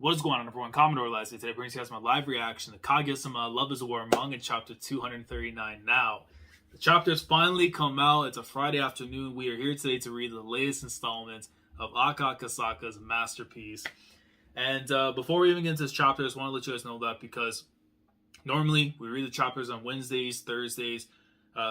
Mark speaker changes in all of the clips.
Speaker 1: What is going on, everyone? Commodore last day today brings you guys my live reaction to Kaguya-sama Love is a War manga chapter 239 now. The chapter has finally come out. It's a Friday afternoon. We are here today to read the latest installment of Akasaka's masterpiece. And before we even get into this chapter, I just want to let you guys know that because normally we read the chapters on Wednesdays, Thursdays.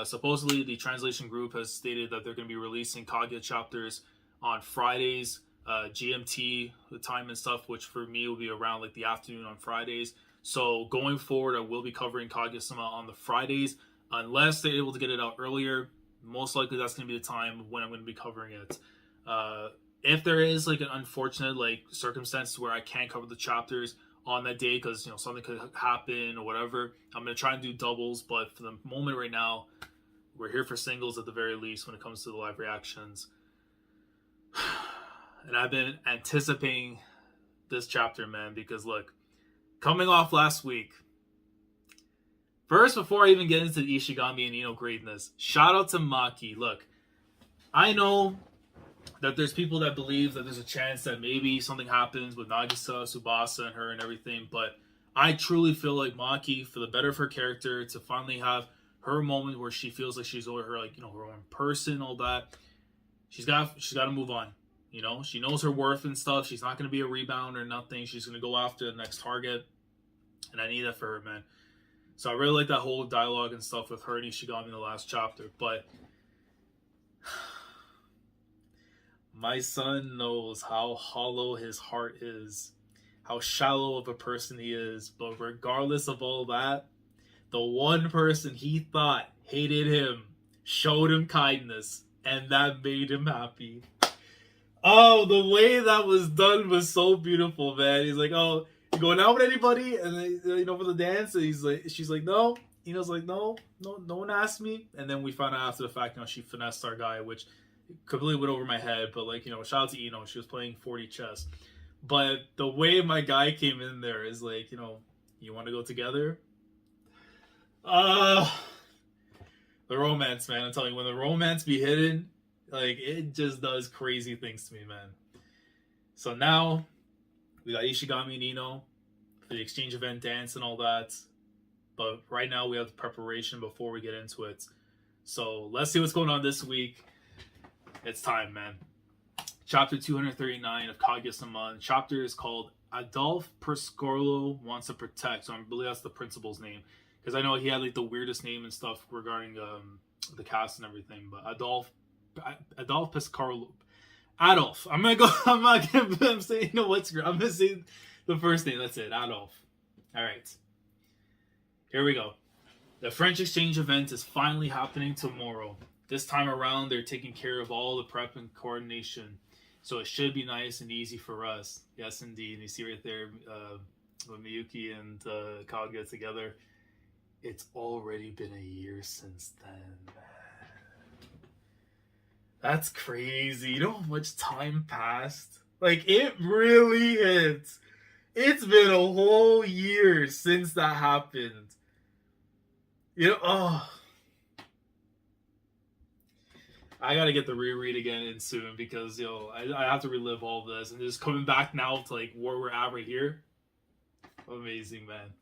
Speaker 1: Supposedly the translation group has stated that they're going to be releasing Kaguya chapters on Fridays. GMT, the time and stuff, which for me will be around like the afternoon on Fridays. So going forward, I will be covering Kaguya-sama on the Fridays, unless they're able to get it out earlier. Most likely that's going to be the time when I'm going to be covering it. If there is like an unfortunate like circumstance where I can't cover the chapters on that day because something could happen or whatever, I'm going to try and do doubles. But for the moment right now, we're here for singles at the very least when it comes to the live reactions. And I've been anticipating this chapter, man, because look, coming off last week, first, before I even get into the Ishigami and Ino greatness, shout out to Maki. Look, I know that there's people that believe that there's a chance that maybe something happens with Nagisa, Tsubasa, and her and everything, but I truly feel like Maki, for the better of her character, to finally have her moment where she feels like she's over her, like, her own person, all that, she's got to move on. She knows her worth and stuff. She's not going to be a rebound or nothing. She's going to go after the next target. And I need that for her, man. So I really like that whole dialogue and stuff with her and Ishigami in the last chapter. But my son knows how hollow his heart is. How shallow of a person he is. But regardless of all that, the one person he thought hated him showed him kindness. And that made him happy. Oh, the way that was done was so beautiful, man. He's like, "Oh, you going out with anybody?" And then, for the dance, and she's like, "No." Ino's like, no one asked me. And then we found out after the fact, she finessed our guy, which completely went over my head. But shout out to Ino. She was playing 40 chess. But the way my guy came in there is like, you want to go together? The romance, man. I'm telling you, when the romance be hidden, it just does crazy things to me, man. So now, we got Ishigami and Ino for the exchange event dance and all that. But right now, we have the preparation before we get into it. So, let's see what's going on this week. It's time, man. Chapter 239 of Kaguya-sama. The chapter is called Adolphe Perscorlo Wants to Protect. So, I believe that's the principal's name. Because I know he had, the weirdest name and stuff regarding the cast and everything. But Adolphe Pescarlo. Adolphe. I'm saying, what's I'm gonna say the first name. That's it. Adolphe. All right. Here we go. The French exchange event is finally happening tomorrow. This time around, they're taking care of all the prep and coordination, so it should be nice and easy for us. Yes, indeed. And you see right there, with Miyuki and Kaguya together. It's already been a year since then, man. That's crazy. You know how much time passed? It really is. It's been a whole year since that happened. I gotta get the reread again soon because, I have to relive all this. And just coming back now to, where we're at right here. Amazing, man.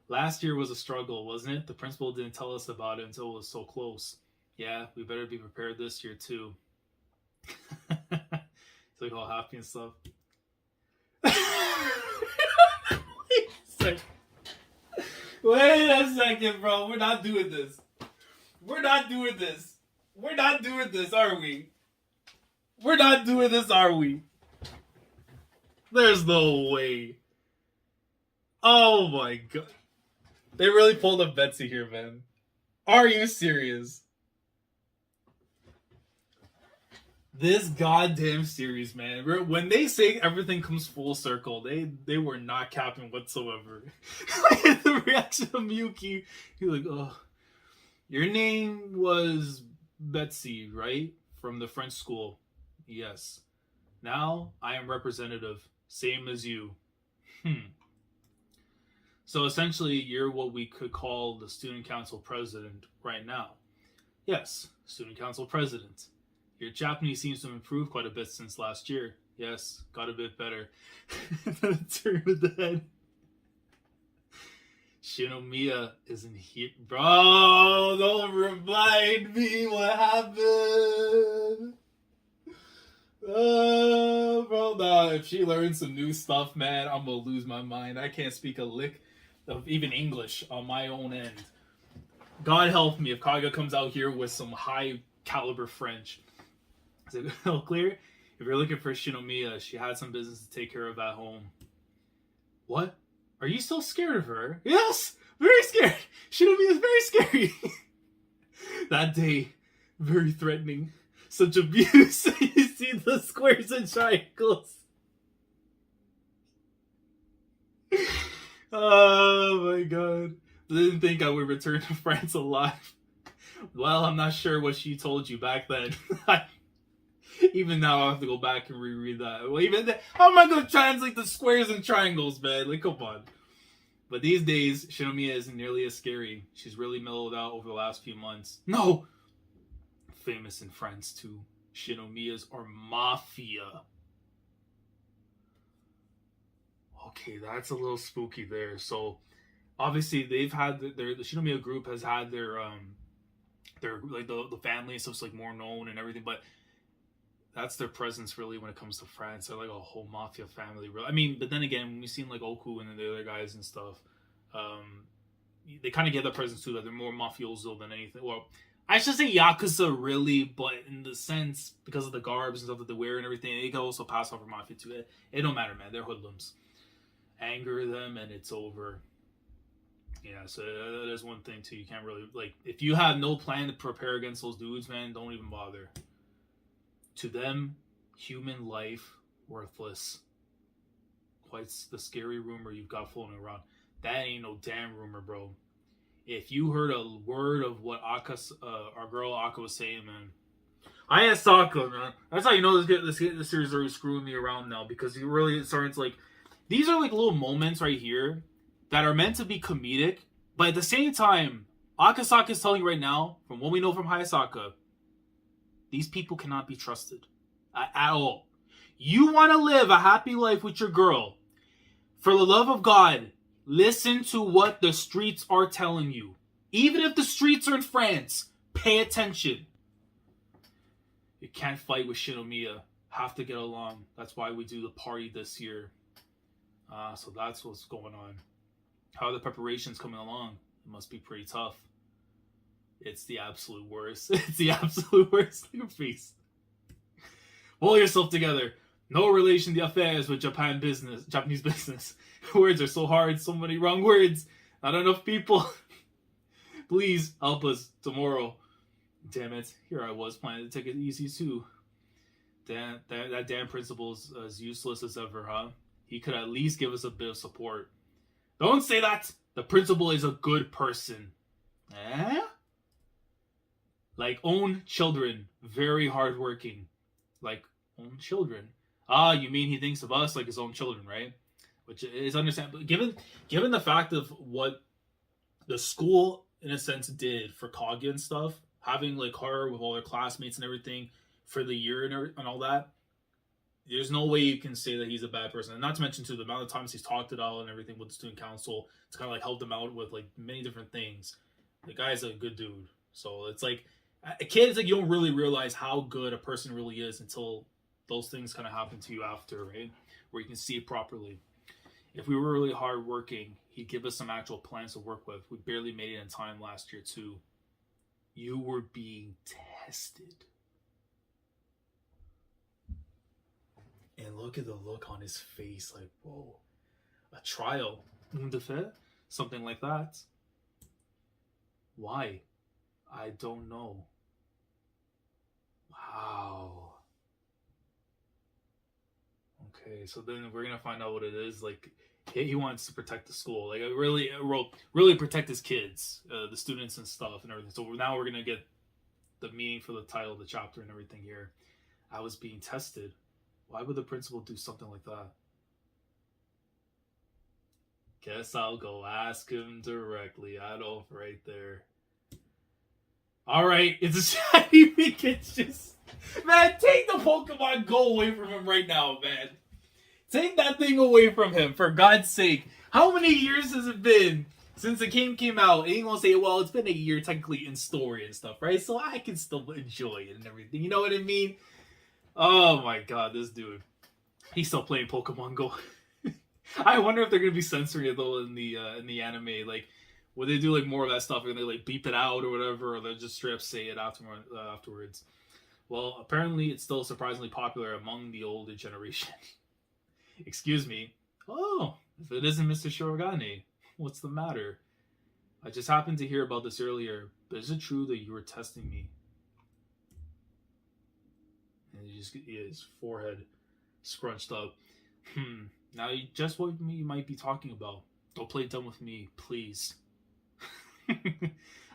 Speaker 1: Last year was a struggle, wasn't it? The principal didn't tell us about it until it was so close. Yeah, we better be prepared this year, too. It's all happy and stuff. Wait a second, bro. We're not doing this. We're not doing this, are we? We're not doing this, are we? There's no way. Oh, my God. They really pulled a Betsy here, man. Are you serious? This goddamn series, man. When they say everything comes full circle, they were not capping whatsoever. The reaction of Miyuki, he's like, "Oh, your name was Betsy, right? From the French school." "Yes. Now I am representative, same as you." So essentially, you're what we could call the student council president right now. "Yes, student council president. Your Japanese seems to have improved quite a bit since last year. Yes, got a bit better. Turn with the head. Shinomiya isn't here. Bro, don't remind me what happened. Bro, nah, if she learns some new stuff, man, I'm gonna lose my mind. I can't speak a lick of even English on my own end. God help me if Kaga comes out here with some high caliber French. Is it all clear? If you're looking for Shinomiya, she had some business to take care of at home. What? Are you still scared of her? Yes! Very scared! Shinomiya is very scary! That day, very threatening. Such abuse. You see the squares and triangles. Oh my god. I didn't think I would return to France alive. Well, I'm not sure what she told you back then. Even now, I have to go back and reread that. Well, even how am I going to translate the squares and triangles, man? Like, come on. But these days, Shinomiya isn't nearly as scary. She's really mellowed out over the last few months. No! Famous in France, too. Shinomiyas are mafia. Okay, that's a little spooky there. So, obviously, they've had the Shinomiya group has had their like the family and stuff's like more known and everything, but that's their presence really when it comes to France. They're like a whole mafia family. I mean, but then again, when we've seen like Oku and the other guys and stuff, they kind of get that presence too, that they're more mafioso than anything. Well, I should say Yakuza really, but in the sense, because of the garbs and stuff that they wear and everything, they can also pass off for mafia too. It don't matter, man. They're hoodlums. Anger them and it's over. Yeah, so that is one thing too. You can't really, like, if you have no plan to prepare against those dudes, man, don't even bother. To them, human life, worthless. Quite the scary rumor you've got floating around. That ain't no damn rumor, bro. If you heard a word of what our girl Aka was saying, man. Akasaka, man. That's how you know this series are screwing me around now, because you really starting to, like, these are like little moments right here that are meant to be comedic, but at the same time, Akasaka is telling you right now, from what we know from Hayasaka, these people cannot be trusted at all. You want to live a happy life with your girl. For the love of God, listen to what the streets are telling you. Even if the streets are in France, pay attention. You can't fight with Shinomiya. Have to get along. That's why we do the party this year. So that's what's going on. How are the preparations coming along? It must be pretty tough. It's the absolute worst. It's the absolute worst. Look at your face. Pull yourself together. No relation to affairs with Japanese business. Words are so hard, so many wrong words. Not enough people. Please help us tomorrow. Damn it. Here I was planning to take it easy too. Damn, that damn principal's as useless as ever, huh? He could at least give us a bit of support. Don't say that! The principal is a good person. Eh? Like own children. Very hardworking. Like own children. Ah, you mean he thinks of us like his own children, right? Which is understandable. Given the fact of what the school, in a sense, did for Kaguya and stuff, having like her with all her classmates and everything for the year and all that, there's no way you can say that he's a bad person. And not to mention, too, the amount of times he's talked it out and everything with the student council to kind of like help them out with like many different things. The guy's a good dude. So it's like, a kid is like, you don't really realize how good a person really is until those things kind of happen to you after, right? Where you can see it properly. If we were really hardworking, he'd give us some actual plans to work with. We barely made it in time last year, too. You were being tested. And look at the look on his face, like, whoa, a trial, something like that. Why? I don't know. Wow. Okay, so then we're gonna find out what it is. Like, he wants to protect the school, like really protect his kids, the students and stuff and everything. So now we're gonna get the meaning for the title of the chapter and everything here. I was being tested. Why would the principal do something like that? Guess I'll go ask him directly. I know, right there. Alright, it's a shiny week. It's just... Man, take the Pokemon Go away from him right now, man. Take that thing away from him, for God's sake. How many years has it been since the game came out? And you're gonna say, well, it's been a year technically in story and stuff, right? So I can still enjoy it and everything. You know what I mean? Oh my God, this dude. He's still playing Pokemon Go. I wonder if they're gonna be censoring it though in the anime. Like, will they do like more of that stuff and they like beep it out or whatever, or they'll just straight up say it afterwards? Well, apparently it's still surprisingly popular among the older generation. Excuse me. Oh, if it isn't Mr. Shirogane, what's the matter? I just happened to hear about this earlier, but is it true that you were testing me? And his forehead scrunched up. Now just what you might be talking about. Don't play dumb with me, please.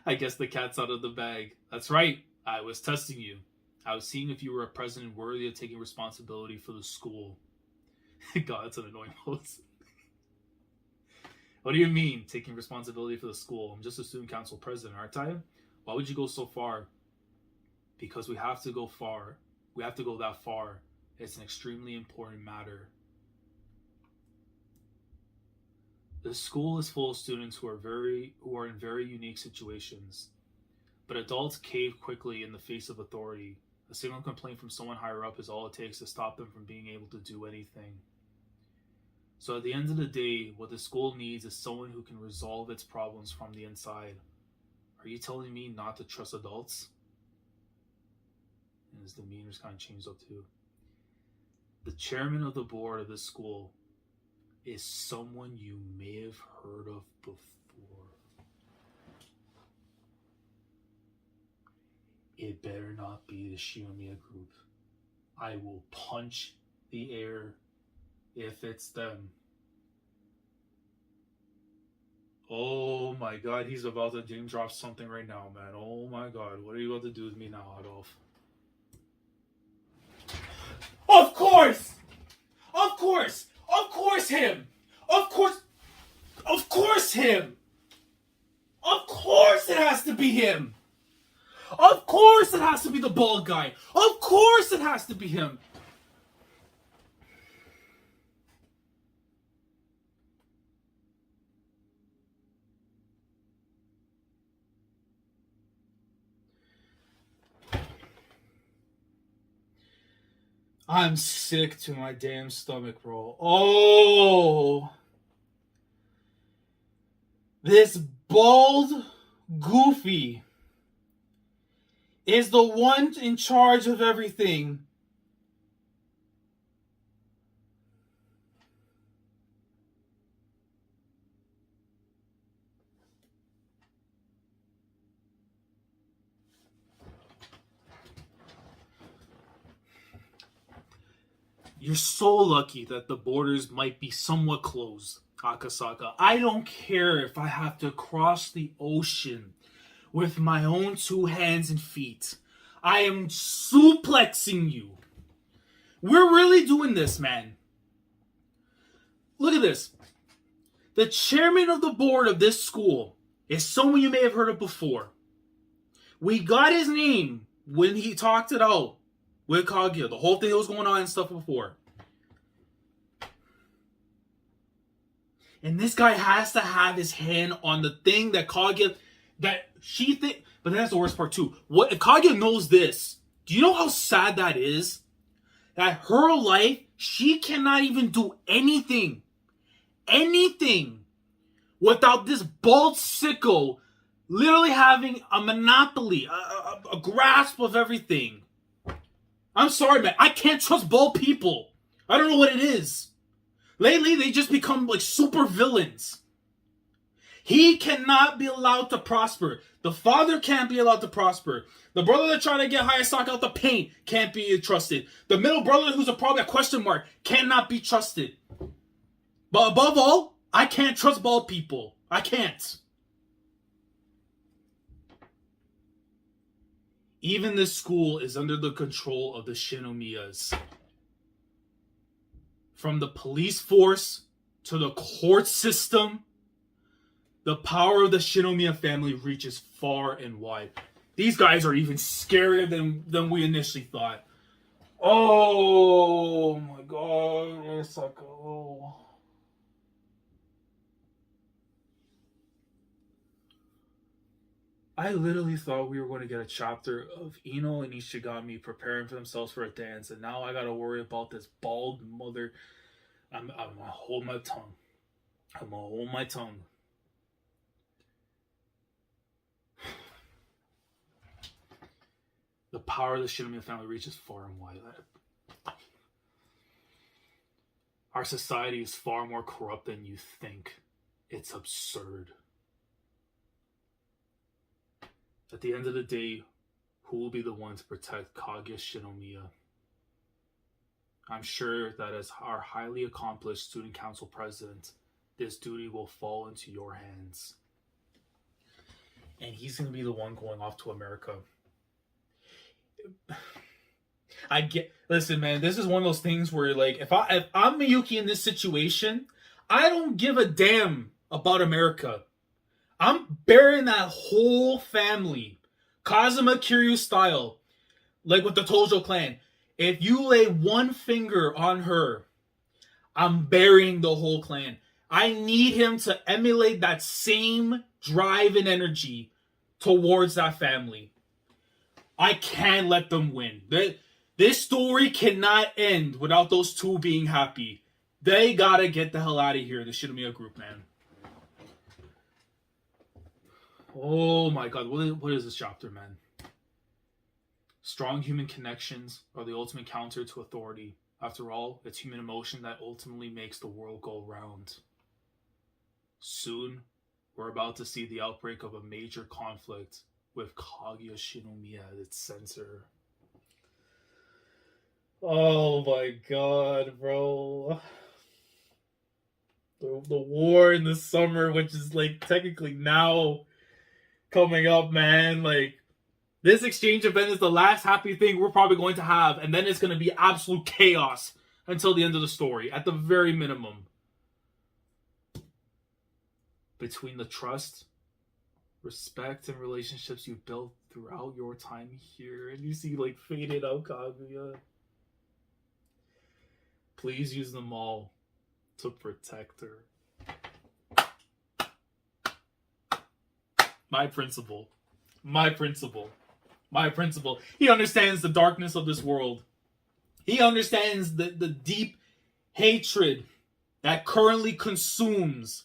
Speaker 1: I guess the cat's out of the bag. That's right. I was testing you. I was seeing if you were a president worthy of taking responsibility for the school. God, that's an annoying pose. What do you mean, taking responsibility for the school? I'm just a student council president, aren't I? Why would you go so far? Because we have to go far. We have to go that far. It's an extremely important matter. The school is full of students who are in very unique situations. But adults cave quickly in the face of authority. A single complaint from someone higher up is all it takes to stop them from being able to do anything. So at the end of the day, what the school needs is someone who can resolve its problems from the inside. Are you telling me not to trust adults? And his demeanor's kind of changed up too. The chairman of the board of this school is someone you may have heard of before. It better not be the Shinomiya group. I will punch the air if it's them. Oh my God, he's about to name drop something right now, man. Oh my God, what are you about to do with me now, Adolf? Of course! Of course! Of course him! Of course him! Of course it has to be him! Of course it has to be the bald guy! Of course it has to be him! I'm sick to my damn stomach, bro. Oh! This bald goofy is the one in charge of everything. You're so lucky that the borders might be somewhat closed, Akasaka. I don't care if I have to cross the ocean with my own 2 hands and feet. I am suplexing you. We're really doing this, man. Look at this. The chairman of the board of this school is someone you may have heard of before. We got his name when he talked it out with Kaguya, the whole thing that was going on and stuff before. And this guy has to have his hand on the thing that Kaguya, that she think. But that's the worst part too. What Kaguya knows this. Do you know how sad that is? That her life, she cannot even do anything, without this bald sicko literally having a monopoly, a grasp of everything. I'm sorry, man. I can't trust bald people. I don't know what it is. Lately, they just become like super villains. He cannot be allowed to prosper. The father can't be allowed to prosper. The brother that's trying to get Hayasaka out the paint can't be trusted. The middle brother who's probably a question mark cannot be trusted. But above all, I can't trust bald people. I can't. Even this school is under the control of the Shinomiyas. From the police force to the court system, the power of the Shinomiya family reaches far and wide. These guys are even scarier than we initially thought. Oh my god, Akasaka. Oh. I literally thought we were going to get a chapter of Ino and Ishigami preparing for themselves for a dance, and now I gotta worry about this bald mother. I'm gonna hold my tongue. I'm gonna hold my tongue. The power of the Shinomiya family reaches far and wide. Our society is far more corrupt than you think. It's absurd. At the end of the day, who will be the one to protect Kaguya Shinomiya? I'm sure that as our highly accomplished student council president, this duty will fall into your hands. And he's going to be the one going off to America. Listen, man, this is one of those things where, like, if I'm Miyuki in this situation, I don't give a damn about America. I'm burying that whole family, Kazuma Kiryu style, like with the Tojo clan. If you lay one finger on her, I'm burying the whole clan. I need him to emulate that same drive and energy towards that family. I can't let them win. This story cannot end without those two being happy. They gotta get the hell out of here, the Shinomiya group, man. Oh my god, what is this chapter, man? Strong human connections are the ultimate counter to authority. After all, it's human emotion that ultimately makes the world go round. Soon, we're about to see the outbreak of a major conflict with Kaguya Shinomiya at its center. Oh my god, bro. The war in the summer, which is like technically now coming up, man. Like, this exchange event is the last happy thing we're probably going to have, and then it's going to be absolute chaos until the end of the story, at the very minimum. Between the trust, respect, and relationships you've built throughout your time here, and you see, like, faded out Kaguya. Please use them all to protect her. My principal. He understands the darkness of this world. He understands the deep hatred that currently consumes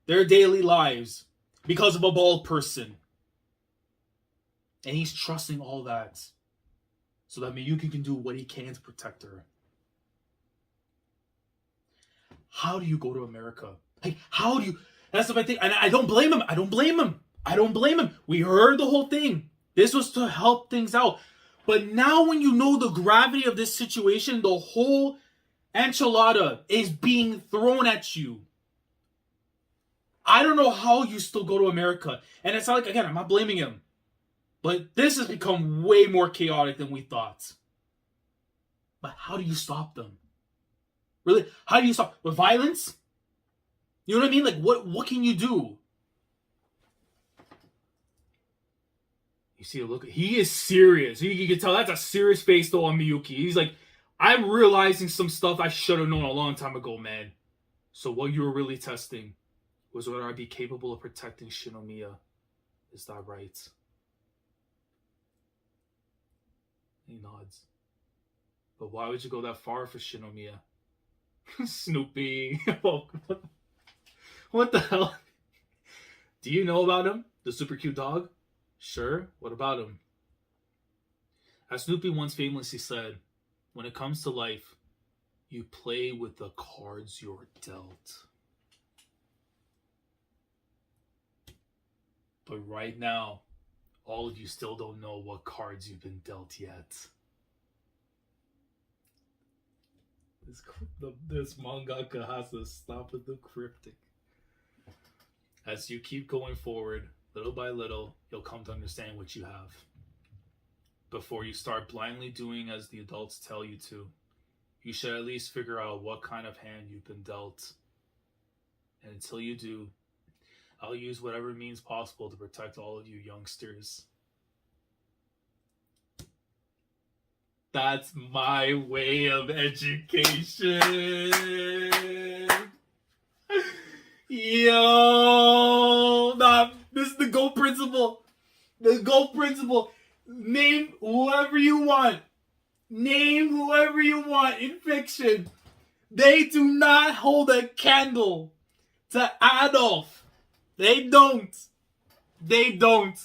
Speaker 1: their daily lives because of a bald person. And he's trusting all that so that Miyuki can do what he can to protect her. How do you go to America? Like, how do you... That's the thing. And I don't blame him. We heard the whole thing. This was to help things out. But now when you know the gravity of this situation, the whole enchilada is being thrown at you. I don't know how you still go to America. And it's not like, again, I'm not blaming him. But this has become way more chaotic than we thought. But how do you stop them? Really? How do you stop? With violence? You know what I mean? Like, what can you do? You see, look, he is serious. You can tell that's a serious face though on Miyuki. He's like, I'm realizing some stuff I should have known a long time ago, man. So what you were really testing was whether I'd be capable of protecting Shinomiya. Is that right? He nods. But why would you go that far for Shinomiya? Snoopy. What the hell? Do you know about him? The super cute dog? Sure. What about him? As Snoopy once famously said, when it comes to life, you play with the cards you're dealt. But right now, all of you still don't know what cards you've been dealt yet. This mangaka has to stop with the cryptic. As you keep going forward, little by little, you'll come to understand what you have. Before you start blindly doing as the adults tell you to, you should at least figure out what kind of hand you've been dealt. And until you do, I'll use whatever means possible to protect all of you youngsters. That's my way of education. Yo, nah, this is the GOAT principle. The GOAT principle. Name whoever you want. Name whoever you want in fiction. They do not hold a candle to Adolf. They don't. They don't.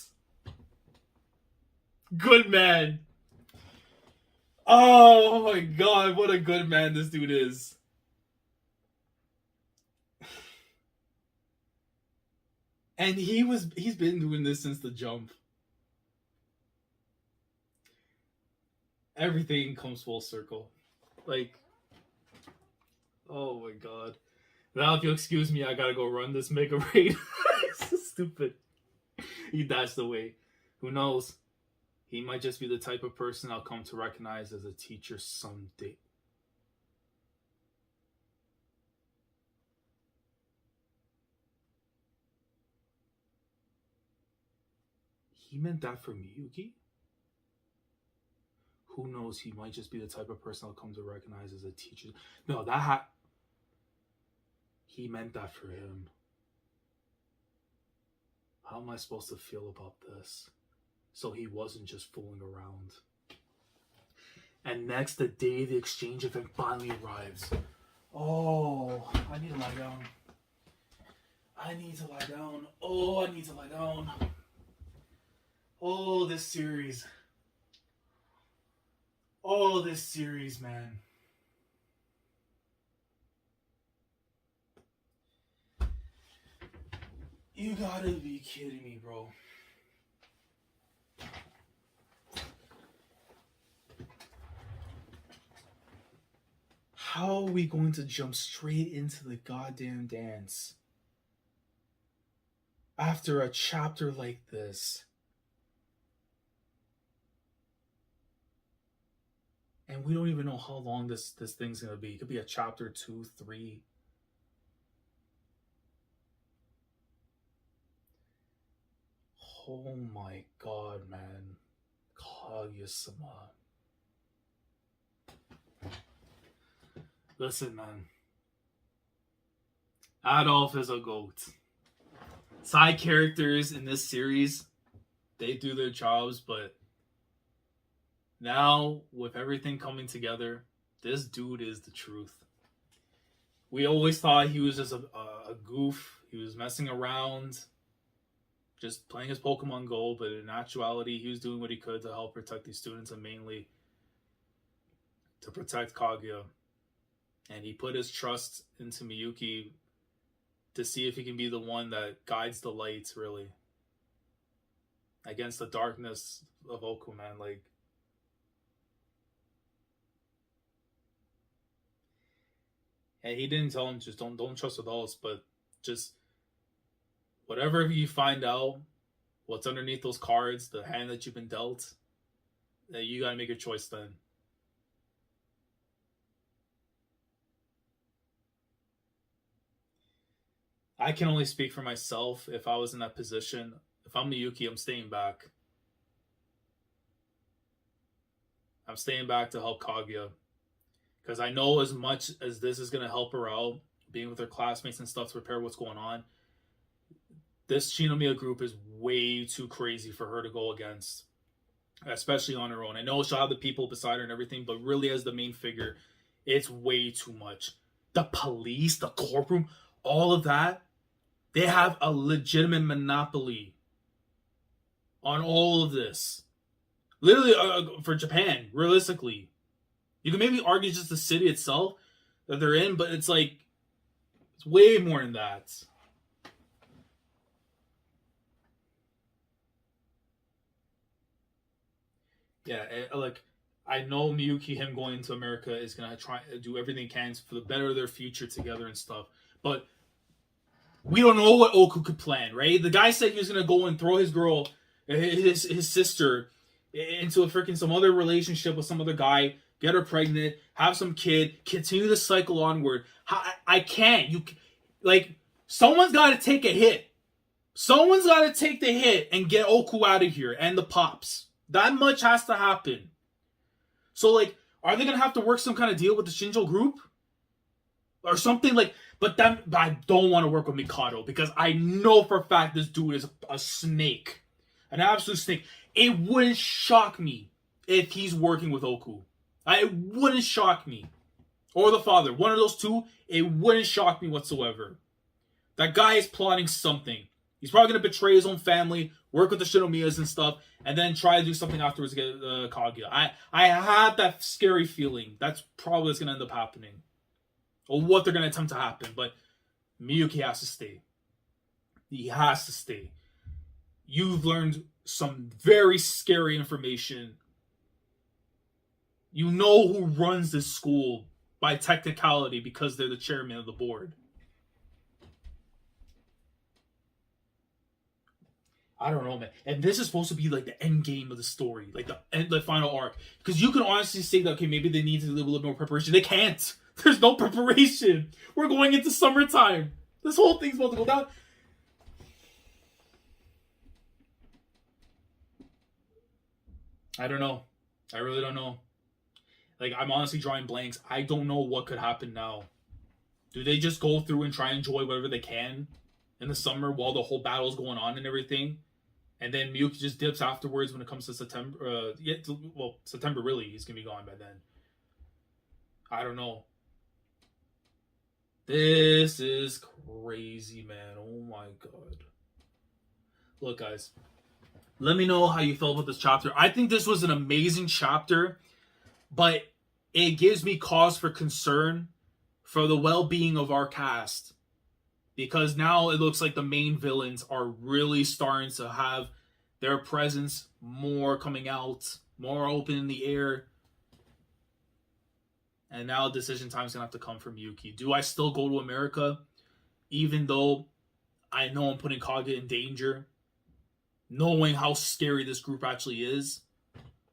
Speaker 1: Good man. Oh my god, what a good man this dude is. And he's been doing this since the jump. Everything comes full circle. Like, oh my god. Now if you'll excuse me, I gotta go run this mega raid. It's so stupid. He dashed away. Who knows? He might just be the type of person I'll come to recognize as a teacher someday. He meant that for Miyuki? Who knows? He might just be the type of person I'll come to recognize as a teacher. No, he meant that for him. How am I supposed to feel about this? So he wasn't just fooling around. And next, the day the exchange event finally arrives. Oh, I need to lie down. I need to lie down. Oh, I need to lie down. Oh, this series. Oh, this series, man. You gotta be kidding me, bro. How are we going to jump straight into the goddamn dance after a chapter like this? And we don't even know how long this thing's gonna be. It could be a chapter 2, 3. Oh my god, man. Kaguya-sama. Listen, man. Adolf is a GOAT. Side characters in this series, they do their jobs, but now, with everything coming together, this dude is the truth. We always thought he was just a goof. He was messing around, just playing his Pokemon Go, but in actuality, he was doing what he could to help protect these students and mainly to protect Kaguya. And he put his trust into Miyuki to see if he can be the one that guides the light, really, against the darkness of OKO, man. Like, and he didn't tell him just don't trust adults, but just whatever you find out, what's underneath those cards, the hand that you've been dealt, that you gotta make a choice then. I can only speak for myself. If I was in that position, if I'm Miyuki, I'm staying back. I'm staying back to help Kaguya. Because I know as much as this is going to help her out, being with her classmates and stuff to prepare what's going on, this Shinomiya group is way too crazy for her to go against. Especially on her own. I know she'll have the people beside her and everything, but really as the main figure, it's way too much. The police, the courtroom, all of that, they have a legitimate monopoly on all of this. Literally, for Japan, realistically. You can maybe argue just the city itself that they're in, but it's like, it's way more than that. Yeah, like, I know Miyuki, him going to America, is going to try to do everything he can for the better of their future together and stuff. But we don't know what OKO could plan, right? The guy said he was going to go and throw his girl, his sister, into a freaking some other relationship with some other guy, get her pregnant, have some kid, continue the cycle onward. I can't. Someone's got to take a hit. Someone's got to take the hit and get OKO out of here and the pops. That much has to happen. So, like, are they going to have to work some kind of deal with the Shinjo group? Or something like... But I don't want to work with Mikado because I know for a fact this dude is a snake. An absolute snake. It wouldn't shock me if he's working with Oku. It wouldn't shock me. Or the father. One of those two, it wouldn't shock me whatsoever. That guy is plotting something. He's probably going to betray his own family, work with the Shinomiyas and stuff, and then try to do something afterwards to get Kaguya. I have that scary feeling. That's probably what's going to end up happening. Or what they're going to attempt to happen. But Miyuki has to stay. He has to stay. You've learned some very scary information. You know who runs this school by technicality because they're the chairman of the board. I don't know, man. And this is supposed to be like the end game of the story, like the final arc. Because you can honestly say that, okay, maybe they need to do a little more preparation. They can't. There's no preparation. We're going into summertime. This whole thing's about to go down. I don't know. I really don't know. Like, I'm honestly drawing blanks. I don't know what could happen now. Do they just go through and try and enjoy whatever they can in the summer while the whole battle's going on and everything? And then Miyuki just dips afterwards when it comes to September. September really. He's going to be gone by then. I don't know. This is crazy, man. Oh my god. Look, guys. Let me know how you felt about this chapter. I think this was an amazing chapter, but it gives me cause for concern for the well-being of our cast. Because now it looks like the main villains are really starting to have their presence more coming out, more open in the air. And now decision time is going to have to come from Yuki. Do I still go to America, even though I know I'm putting Kaguya in danger, knowing how scary this group actually is?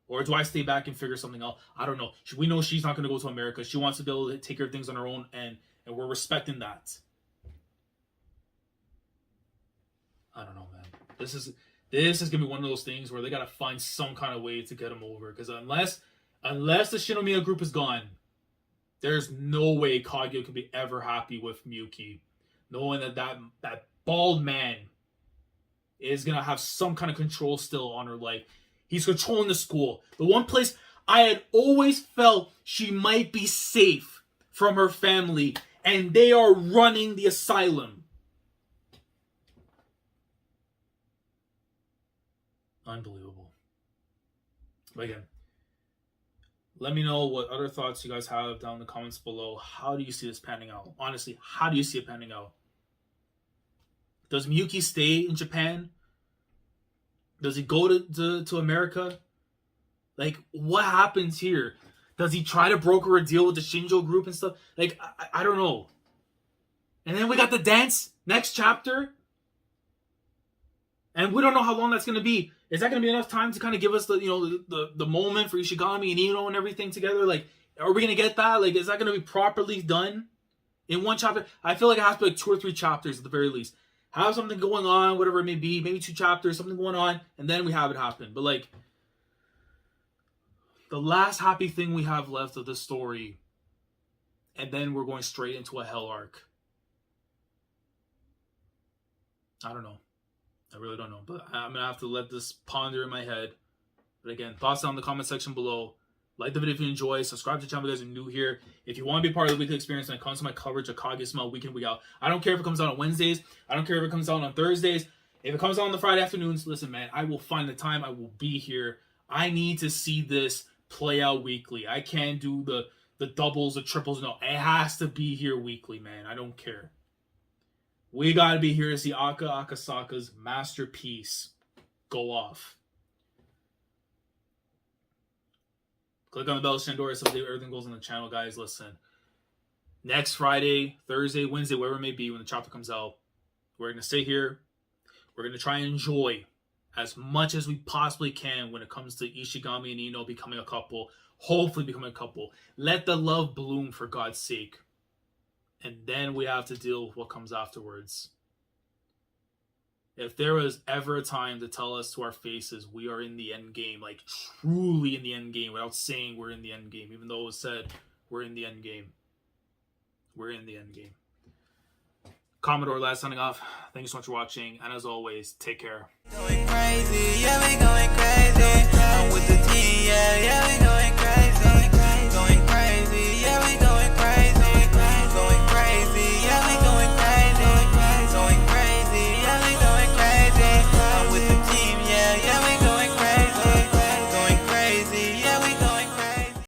Speaker 1: Or do I stay back and figure something out? I don't know. We know she's not going to go to America. She wants to be able to take care of things on her own, and we're respecting that. I don't know, man. This is going to be one of those things where they got to find some kind of way to get him over. Because unless the Shinomiya group is gone, there's no way Kaguya could be ever happy with Miyuki, knowing that bald man is going to have some kind of control still on her life. He's controlling the school. The one place I had always felt she might be safe from her family, and they are running the asylum. Unbelievable. But again, let me know what other thoughts you guys have down in the comments below. How do you see this panning out? Honestly, how do you see it panning out? Does Miyuki stay in Japan? Does he go to America? Like, what happens here? Does he try to broker a deal with the Shinjo group and stuff? Like, I don't know. And then we got the dance next chapter. And we don't know how long that's going to be. Is that going to be enough time to kind of give us the moment for Ishigami and Ino and everything together? Like, are we going to get that? Like, is that going to be properly done in one chapter? I feel like it has to be like 2 or 3 chapters at the very least. Have something going on, whatever it may be. Maybe 2 chapters, something going on. And then we have it happen. But like, the last happy thing we have left of this story. And then we're going straight into a hell arc. I don't know. I really don't know, but I'm going to have to let this ponder in my head. But again, thoughts down in the comment section below. Like the video if you enjoy. Subscribe to the channel if you guys are new here. If you want to be part of the weekly experience when it comes to my coverage of Kaguya-sama week in, week out. I don't care if it comes out on Wednesdays. I don't care if it comes out on Thursdays. If it comes out on the Friday afternoons, listen, man, I will find the time. I will be here. I need to see this play out weekly. I can't do the doubles, the triples. No, it has to be here weekly, man. I don't care. We gotta be here to see Akasaka's masterpiece go off. Click on the bell, Shandora, so everything goes on the channel, guys. Listen, next Friday, Thursday, Wednesday, wherever it may be, when the chapter comes out, we're gonna stay here. We're gonna try and enjoy as much as we possibly can when it comes to Ishigami and Ino becoming a couple. Hopefully becoming a couple. Let the love bloom, for God's sake. And then we have to deal with what comes afterwards. If there was ever a time to tell us to our faces we are in the end game, like truly in the end game, without saying we're in the end game, even though it was said we're in the end game. We're in the end game. Commodore Lad signing off. Thank you so much for watching, and as always, take care.
Speaker 2: Going crazy, yeah, we going crazy.